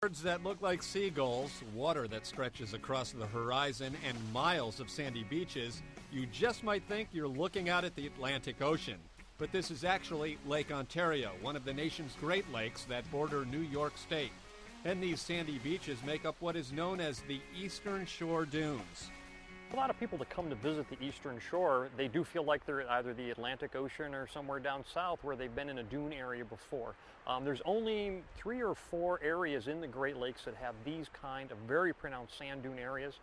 Birds that look like seagulls, water that stretches across the horizon, and miles of sandy beaches, you just might think you're looking out at the Atlantic Ocean. But this is actually Lake Ontario, one of the nation's Great Lakes that border New York State. And these sandy beaches make up what is known as the Eastern Shore Dunes. A lot of people that come to visit the Eastern Shore, they do feel like they're at either the Atlantic Ocean or somewhere down south where they've been in a dune area before. There's only 3 or 4 areas in the Great Lakes that have these kind of very pronounced sand dune areas.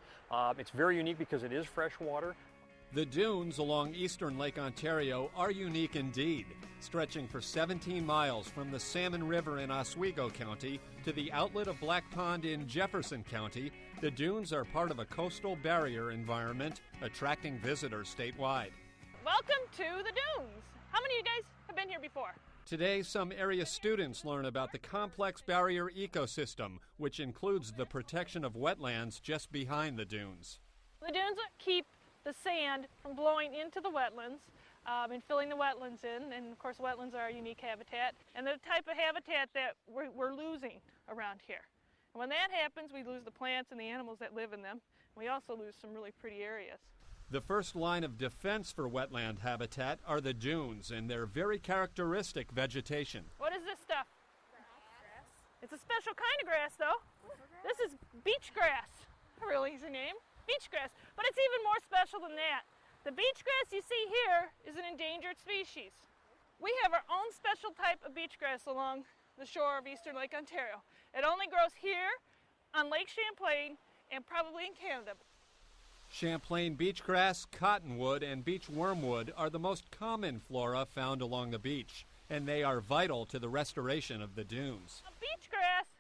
It's very unique because it is fresh water. The dunes along eastern Lake Ontario are unique indeed, stretching for 17 miles from the Salmon River in Oswego County to the outlet of Black Pond in Jefferson County. The dunes are part of a coastal barrier environment, attracting visitors statewide. Welcome to the dunes. How many of you guys have been here before? Today, some area students learn about the complex barrier ecosystem, which includes the protection of wetlands just behind the dunes. The dunes keep the sand from blowing into the wetlands and filling the wetlands in. And of course, wetlands are a unique habitat and the type of habitat that we're losing around here. And when that happens, we lose the plants and the animals that live in them. We also lose some really pretty areas. The first line of defense for wetland habitat are the dunes and their very characteristic vegetation. What is this stuff? Grass. It's a special kind of grass, though. This is beach grass. A real easy name. Beach grass, but it's even more special than that. The beach grass you see here is an endangered species. We have our own special type of beach grass along the shore of eastern Lake Ontario. It only grows here on Lake Champlain and probably in Canada. Champlain beachgrass, cottonwood, and beach wormwood are the most common flora found along the beach, and they are vital to the restoration of the dunes. Beach grass,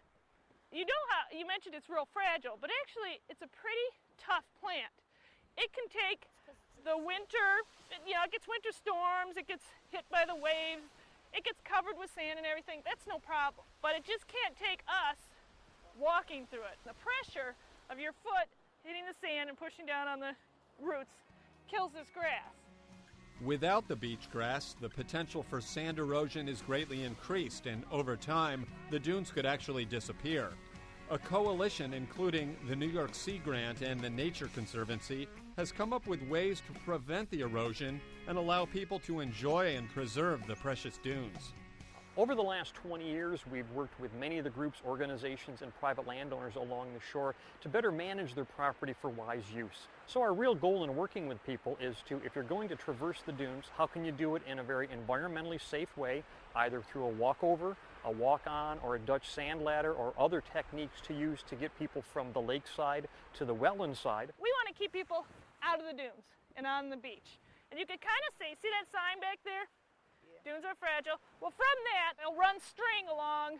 you know how you mentioned it's real fragile, but actually it's a pretty tough plant. It can take the winter, it gets winter storms, it gets hit by the waves, it gets covered with sand and everything. That's no problem. But it just can't take us walking through it. The pressure of your foot hitting the sand and pushing down on the roots kills this grass. Without the beach grass, the potential for sand erosion is greatly increased, and over time, the dunes could actually disappear. A coalition, including the New York Sea Grant and the Nature Conservancy, has come up with ways to prevent the erosion and allow people to enjoy and preserve the precious dunes. Over the last 20 years, we've worked with many of the groups, organizations, and private landowners along the shore to better manage their property for wise use. So our real goal in working with people is to, if you're going to traverse the dunes, how can you do it in a very environmentally safe way, either through a walkover, a walk-on, or a Dutch sand ladder, or other techniques to use to get people from the lakeside to the wetland side. We want to keep people out of the dunes and on the beach. And you can kind of see that sign back there? Dunes are fragile. Well, from that, they'll run string along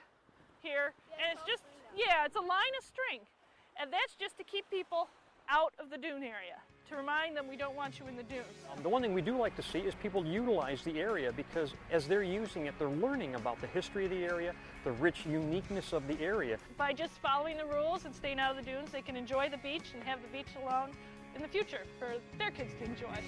here, and it's just, it's a line of string. And that's just to keep people out of the dune area, to remind them we don't want you in the dunes. The one thing we do like to see is people utilize the area, because as they're using it, they're learning about the history of the area, the rich uniqueness of the area. By just following the rules and staying out of the dunes, they can enjoy the beach and have the beach along in the future for their kids to enjoy.